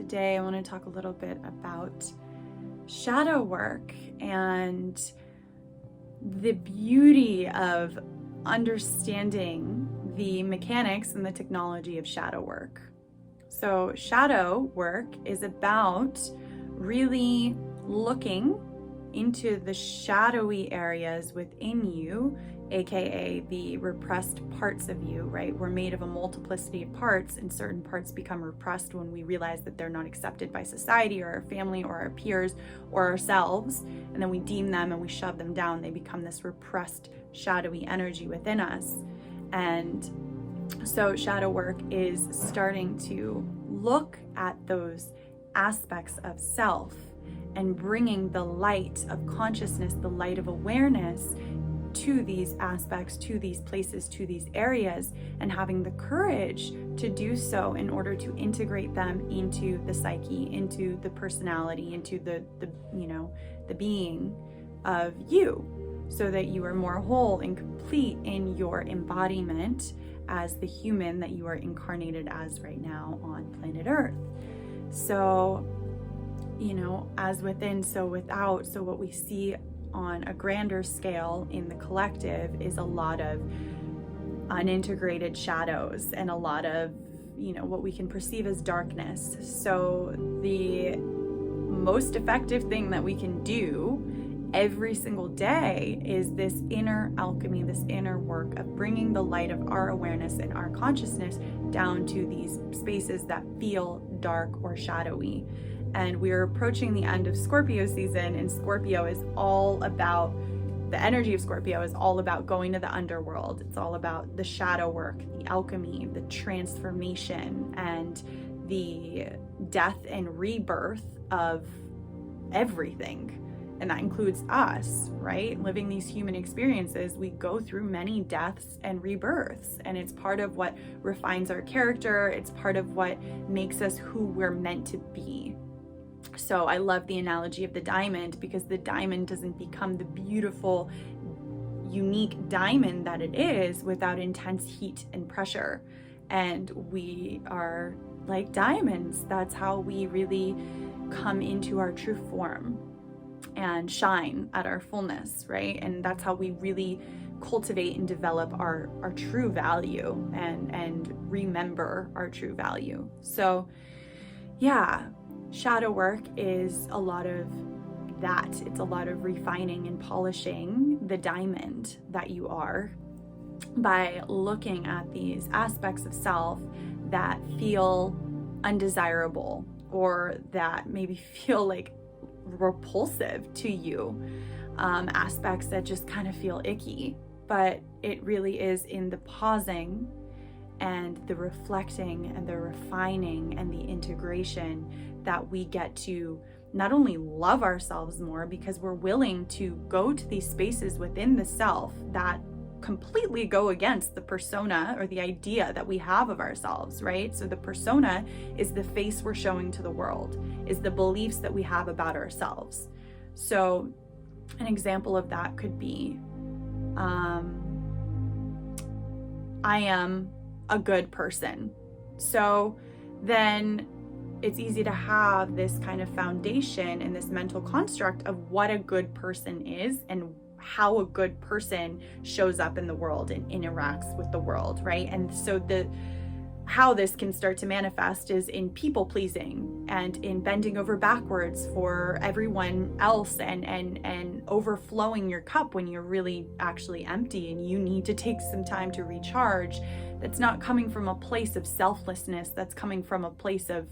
today I want to talk a little bit about shadow work and the beauty of understanding the mechanics and the technology of shadow work. So shadow work is about really looking into the shadowy areas within you, aka the repressed parts of you, right? We're made of a multiplicity of parts, and certain parts become repressed when we realize that they're not accepted by society or our family or our peers or ourselves, and then we deem them and we shove them down. They become this repressed shadowy energy within us. And so shadow work is starting to look at those aspects of self and bringing the light of consciousness, the light of awareness to these aspects, to these places, to these areas, and having the courage to do so in order to integrate them into the psyche, into the personality, into the being of you, so that you are more whole and complete in your embodiment as the human that you are incarnated as right now on planet Earth. So, as within, so without. So what we see on a grander scale in the collective is a lot of unintegrated shadows and a lot of, what we can perceive as darkness. So the most effective thing that we can do every single day is this inner alchemy, this inner work of bringing the light of our awareness and our consciousness down to these spaces that feel dark or shadowy. And we're approaching the end of Scorpio season, and Scorpio is all about, the energy of Scorpio is all about going to the underworld. It's all about the shadow work, the alchemy, the transformation, and the death and rebirth of everything. And that includes us, right? Living these human experiences, we go through many deaths and rebirths, and it's part of what refines our character. It's part of what makes us who we're meant to be. So I love the analogy of the diamond, because the diamond doesn't become the beautiful, unique diamond that it is without intense heat and pressure. And we are like diamonds. That's how we really come into our true form and shine at our fullness, right? And that's how we really cultivate and develop our true value and remember our true value. So yeah, shadow work is a lot of that. It's a lot of refining and polishing the diamond that you are by looking at these aspects of self that feel undesirable or that maybe feel like repulsive to you, aspects that just kind of feel icky. But it really is in the pausing and the reflecting and the refining and the integration that we get to not only love ourselves more, because we're willing to go to these spaces within the self that completely go against the persona or the idea that we have of ourselves, right? So the persona is the face we're showing to the world, is the beliefs that we have about ourselves. So an example of that could be, I am a good person. So then it's easy to have this kind of foundation and this mental construct of what a good person is and how a good person shows up in the world and interacts with the world, right? And so how this can start to manifest is in people pleasing and in bending over backwards for everyone else and overflowing your cup when you're really actually empty and you need to take some time to recharge. That's not coming from a place of selflessness, that's coming from a place of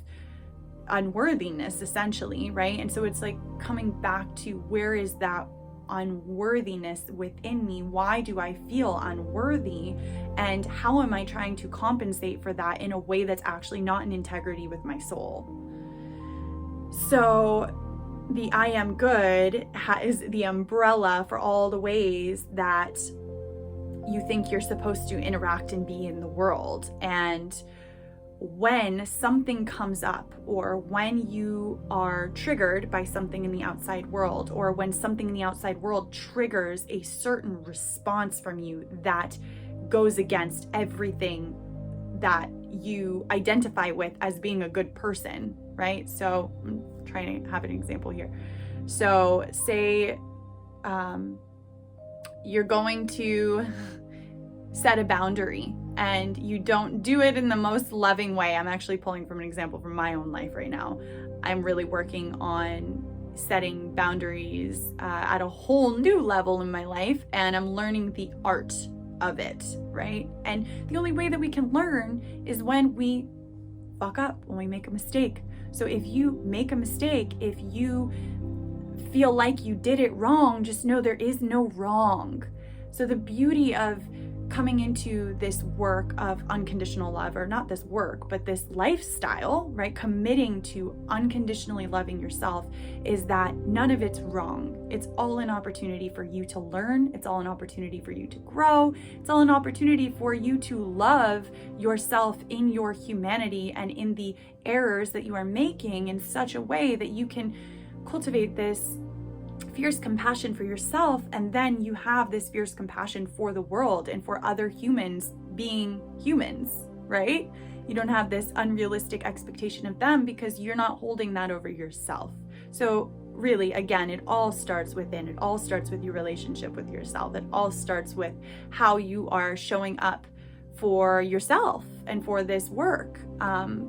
unworthiness, essentially, right? And so it's like coming back to, where is that unworthiness within me? Why do I feel unworthy? And how am I trying to compensate for that in a way that's actually not in integrity with my soul? So the I am good is the umbrella for all the ways that you think you're supposed to interact and be in the world. And when something comes up, or when you are triggered by something in the outside world, or when something in the outside world triggers a certain response from you that goes against everything that you identify with as being a good person, right? So I'm trying to have an example here. So say you're going to set a boundary and you don't do it in the most loving way. I'm actually pulling from an example from my own life right now. I'm really working on setting boundaries at a whole new level in my life, and I'm learning the art of it, right? And the only way that we can learn is when we fuck up, when we make a mistake. So if you make a mistake, if you feel like you did it wrong, just know there is no wrong. So the beauty of coming into this work of unconditional love, or not this work, but this lifestyle, right? Committing to unconditionally loving yourself, is that none of it's wrong. It's all an opportunity for you to learn. It's all an opportunity for you to grow. It's all an opportunity for you to love yourself in your humanity and in the errors that you are making in such a way that you can cultivate this fierce compassion for yourself, and then you have this fierce compassion for the world and for other humans being humans, right? You don't have this unrealistic expectation of them because you're not holding that over yourself. So really, again, it all starts within. It all starts with your relationship with yourself. It all starts with how you are showing up for yourself and for this work,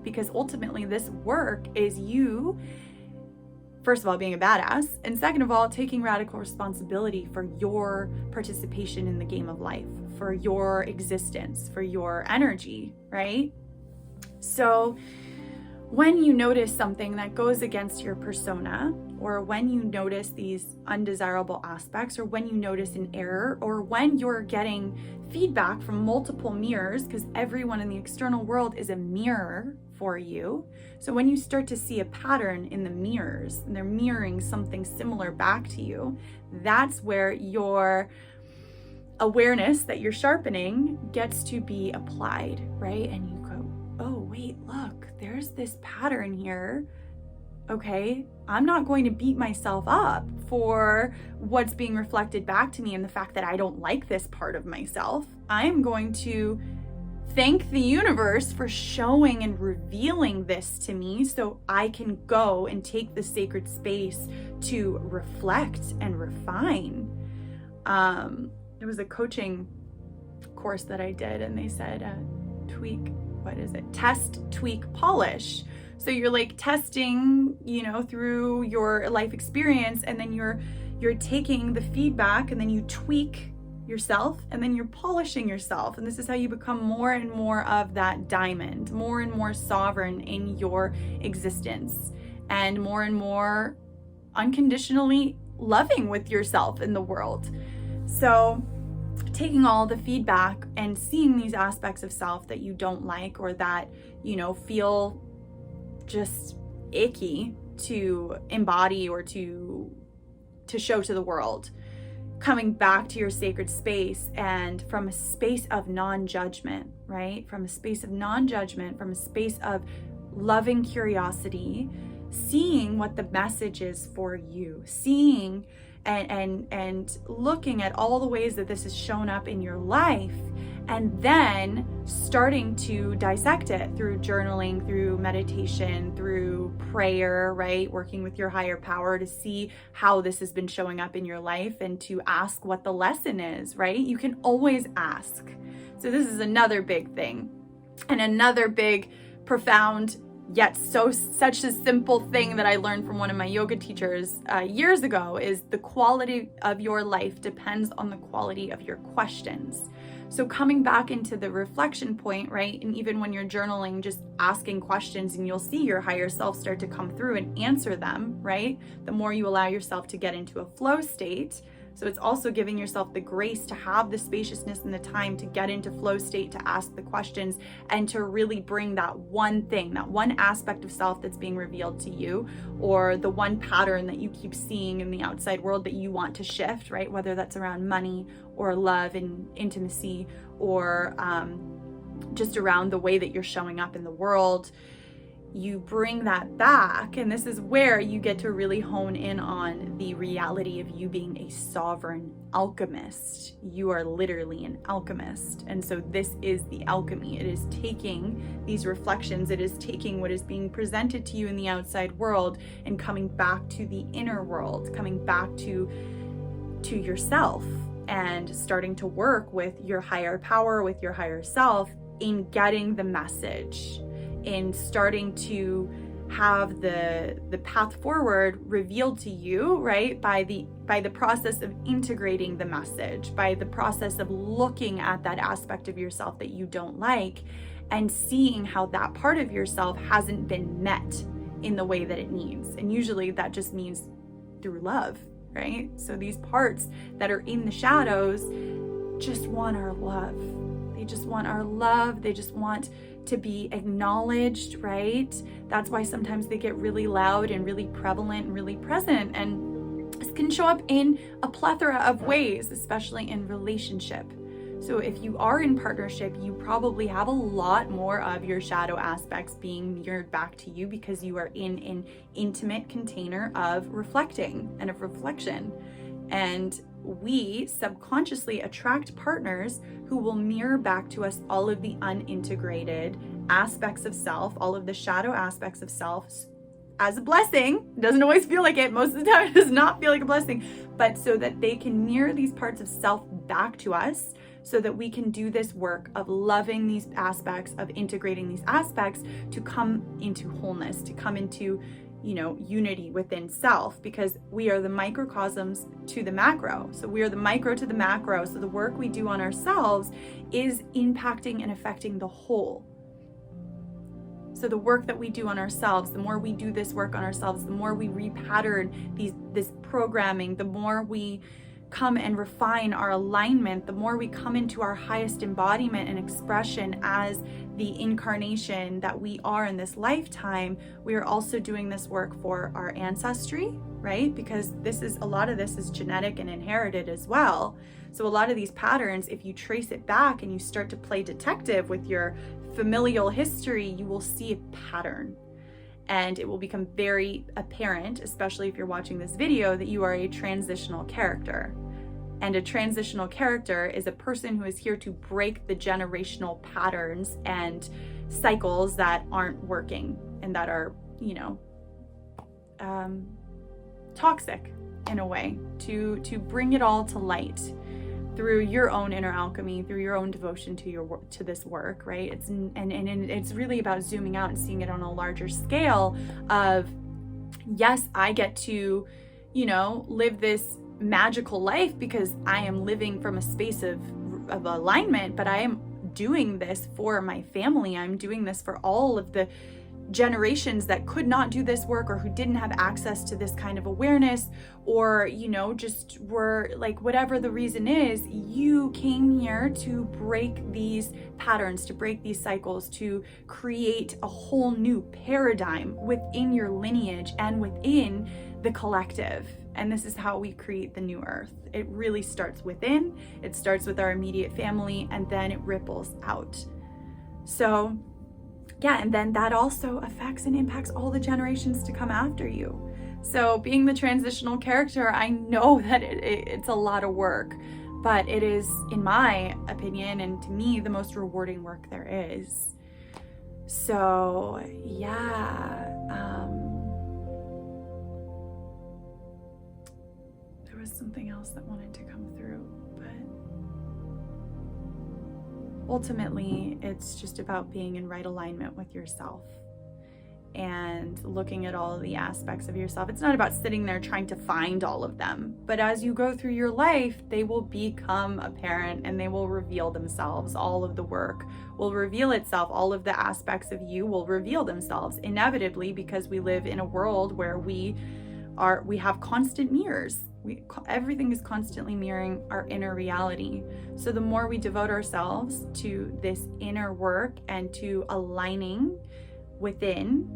because ultimately this work is you, first of all, being a badass, and second of all, taking radical responsibility for your participation in the game of life, for your existence, for your energy, right? So when you notice something that goes against your persona, or when you notice these undesirable aspects, or when you notice an error, or when you're getting feedback from multiple mirrors, because everyone in the external world is a mirror for you. So when you start to see a pattern in the mirrors and they're mirroring something similar back to you, that's where your awareness that you're sharpening gets to be applied, right? And you go, oh, wait, look, there's this pattern here. Okay, I'm not going to beat myself up for what's being reflected back to me and the fact that I don't like this part of myself. I'm going to thank the universe for showing and revealing this to me so I can go and take the sacred space to reflect and refine. There was a coaching course that I did, and they said, test, tweak, polish. So you're like testing, through your life experience, and then you're taking the feedback and then you tweak yourself, and then you're polishing yourself. And this is how you become more and more of that diamond, more and more sovereign in your existence, and more unconditionally loving with yourself in the world. So taking all the feedback and seeing these aspects of self that you don't like, or that, feel just icky to embody or to show to the world, coming back to your sacred space, and from a space of non-judgment, right? From a space of non-judgment, from a space of loving curiosity, seeing what the message is for you, seeing and looking at all the ways that this has shown up in your life, and then starting to dissect it through journaling, through meditation, through prayer, right? Working with your higher power to see how this has been showing up in your life, and to ask what the lesson is, right? You can always ask. So this is another big thing, and another big, profound, yet such a simple thing that I learned from one of my yoga teachers years ago, is the quality of your life depends on the quality of your questions. So coming back into the reflection point, right? And even when you're journaling, just asking questions, and you'll see your higher self start to come through and answer them, right? The more you allow yourself to get into a flow state. So it's also giving yourself the grace to have the spaciousness and the time to get into flow state, to ask the questions, and to really bring that one thing, that one aspect of self that's being revealed to you, or the one pattern that you keep seeing in the outside world that you want to shift, right? Whether that's around money or love and intimacy, or just around the way that you're showing up in the world. you bring that back, and this is where you get to really hone in on the reality of you being a sovereign alchemist. You are literally an alchemist. And so this is the alchemy. It is taking these reflections, it is taking what is being presented to you in the outside world and coming back to the inner world, coming back to yourself, and starting to work with your higher power, with your higher self, in getting the message, in starting to have the path forward revealed to you, right? By the process of integrating the message, by the process of looking at that aspect of yourself that you don't like and seeing how that part of yourself hasn't been met in the way that it needs. And usually that just means through love, right? So these parts that are in the shadows just want our love. They just want our love. They just want to be acknowledged, right? That's why sometimes they get really loud and really prevalent and really present. And this can show up in a plethora of ways, especially in relationship. So if you are in partnership, you probably have a lot more of your shadow aspects being mirrored back to you because you are in an intimate container of reflecting and of reflection. And we subconsciously attract partners who will mirror back to us all of the unintegrated aspects of self, all of the shadow aspects of self, as a blessing. It doesn't always feel like it. Most of the time it does not feel like a blessing, but so that they can mirror these parts of self back to us, so that we can do this work of loving these aspects, of integrating these aspects to come into wholeness, to come into, unity within self, because we are the microcosms to the macro. So we are the micro to the macro. So the work we do on ourselves is impacting and affecting the whole. So the work that we do on ourselves, the more we do this work on ourselves, the more we repattern this programming, the more we come and refine our alignment, the more we come into our highest embodiment and expression as the incarnation that we are in this lifetime. We are also doing this work for our ancestry, right? Because a lot of this is genetic and inherited as well. So a lot of these patterns, if you trace it back and you start to play detective with your familial history, you will see a pattern. And it will become very apparent, especially if you're watching this video, that you are a transitional character. And a transitional character is a person who is here to break the generational patterns and cycles that aren't working and that are, toxic in a way, to bring it all to light through your own inner alchemy, through your own devotion to this work, right? It's really about zooming out and seeing it on a larger scale of, yes, I get to, live this magical life because I am living from a space of alignment, but I am doing this for my family. I'm doing this for all of the generations that could not do this work, or who didn't have access to this kind of awareness, or just were like, whatever the reason is, you came here to break these patterns, to break these cycles, to create a whole new paradigm within your lineage and within the collective. And this is how we create the new earth. It really starts within. It starts with our immediate family, and then it ripples out. So yeah, and then that also affects and impacts all the generations to come after you. So being the transitional character, I know that it's a lot of work, but it is, in my opinion, and to me, the most rewarding work there is. So yeah, there was something else that wanted to come through, but ultimately, it's just about being in right alignment with yourself and looking at all of the aspects of yourself. It's not about sitting there trying to find all of them, but as you go through your life, they will become apparent and they will reveal themselves. All of the work will reveal itself. All of the aspects of you will reveal themselves inevitably, because we live in a world where we have constant mirrors. Everything is constantly mirroring our inner reality. So the more we devote ourselves to this inner work and to aligning within,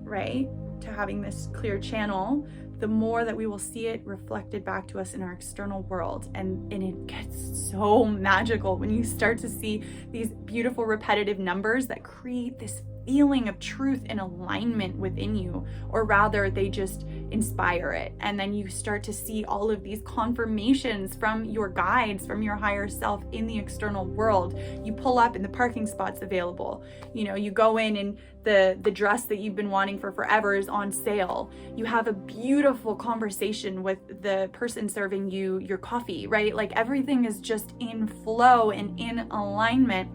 right, to having this clear channel, the more that we will see it reflected back to us in our external world. And it gets so magical when you start to see these beautiful repetitive numbers that create this feeling of truth and alignment within you, or rather they just inspire it. And then you start to see all of these confirmations from your guides, from your higher self in the external world. You pull up and the parking spot's available. You know, you go in and the dress that you've been wanting for forever is on sale. You have a beautiful conversation with the person serving you your coffee, right? Like everything is just in flow and in alignment.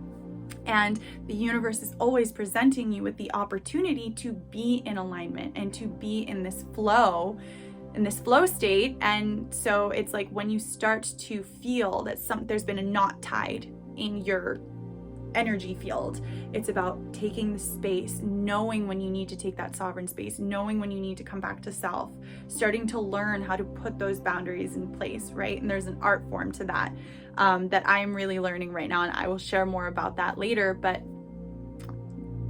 And the universe is always presenting you with the opportunity to be in alignment and to be in this flow state. And so it's like when you start to feel that there's been a knot tied in your energy field, it's about taking the space, knowing when you need to take that sovereign space, knowing when you need to come back to self, starting to learn how to put those boundaries in place, right? And there's an art form to that that I'm really learning right now, and I will share more about that later. But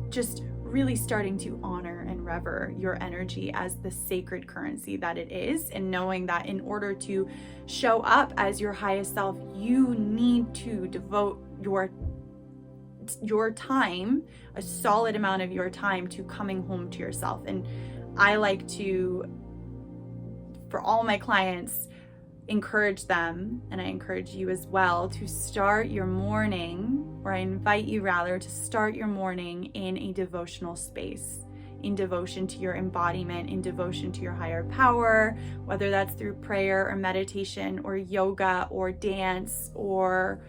just really starting to honor and rever your energy as the sacred currency that it is, and knowing that in order to show up as your highest self, you need to devote your time, a solid amount of your time, to coming home to yourself. And I like to, for all my clients, encourage them, and I encourage you as well, to start your morning, or I invite you rather to start your morning in a devotional space, in devotion to your embodiment, in devotion to your higher power, whether that's through prayer or meditation or yoga or dance or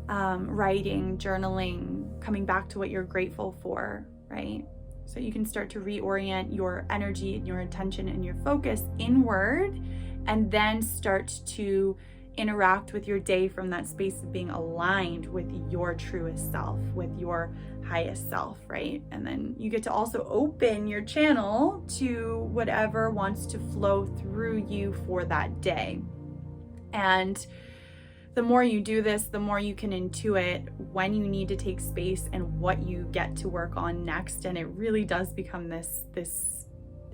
writing, journaling, coming back to what you're grateful for, right? So you can start to reorient your energy and your attention and your focus inward, and then start to interact with your day from that space of being aligned with your truest self, with your highest self, right? And then you get to also open your channel to whatever wants to flow through you for that day. And the more you do this, the more you can intuit when you need to take space and what you get to work on next. And it really does become this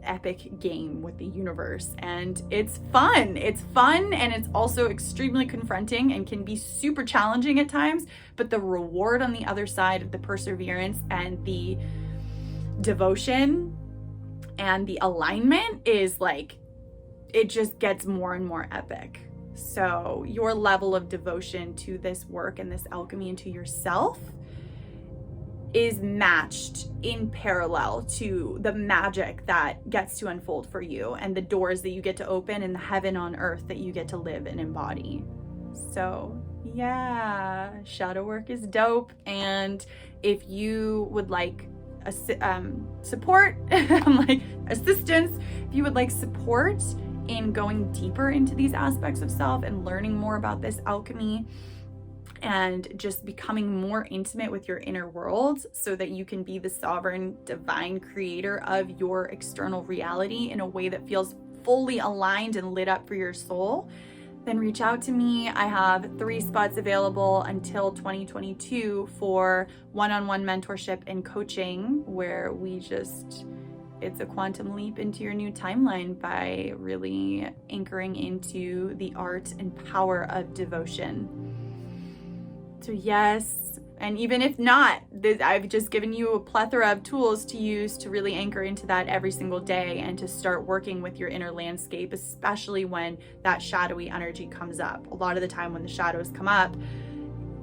epic game with the universe. And it's fun. It's fun, and it's also extremely confronting and can be super challenging at times. But the reward on the other side of the perseverance and the devotion and the alignment is like, it just gets more and more epic. So your level of devotion to this work and this alchemy into yourself is matched in parallel to the magic that gets to unfold for you, and the doors that you get to open, and the heaven on earth that you get to live and embody. So yeah, shadow work is dope. And if you would like support, like assistance, if you would like support in going deeper into these aspects of self and learning more about this alchemy and just becoming more intimate with your inner world, so that you can be the sovereign divine creator of your external reality in a way that feels fully aligned and lit up for your soul, then reach out to me. I have 3 spots available until 2022 for one-on-one mentorship and coaching, where it's a quantum leap into your new timeline by really anchoring into the art and power of devotion. So yes, and even if not, I've just given you a plethora of tools to use to really anchor into that every single day, and to start working with your inner landscape, especially when that shadowy energy comes up. A lot of the time when the shadows come up,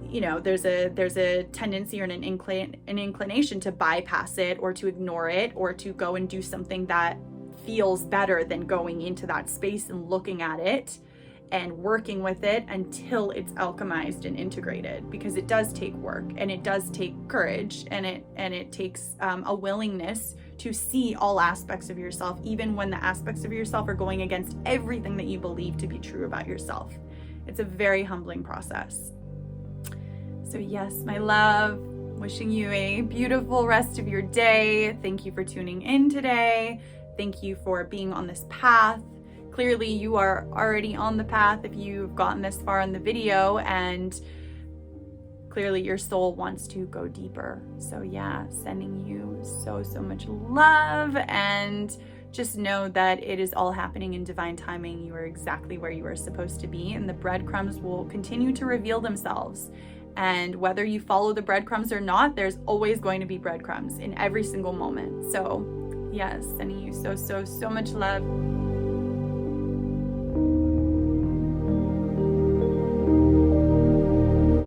you know, there's a tendency or an inclination to bypass it, or to ignore it, or to go and do something that feels better than going into that space and looking at it and working with it until it's alchemized and integrated, because it does take work, and it does take courage, and it takes a willingness to see all aspects of yourself, even when the aspects of yourself are going against everything that you believe to be true about yourself. It's a very humbling process. So yes, my love, wishing you a beautiful rest of your day. Thank you for tuning in today. Thank you for being on this path. Clearly you are already on the path if you've gotten this far in the video, and clearly your soul wants to go deeper. So yeah, sending you so much love, and just know that it is all happening in divine timing. You are exactly where you are supposed to be, and the breadcrumbs will continue to reveal themselves. And whether you follow the breadcrumbs or not, there's always going to be breadcrumbs in every single moment. So yes, sending you so much love.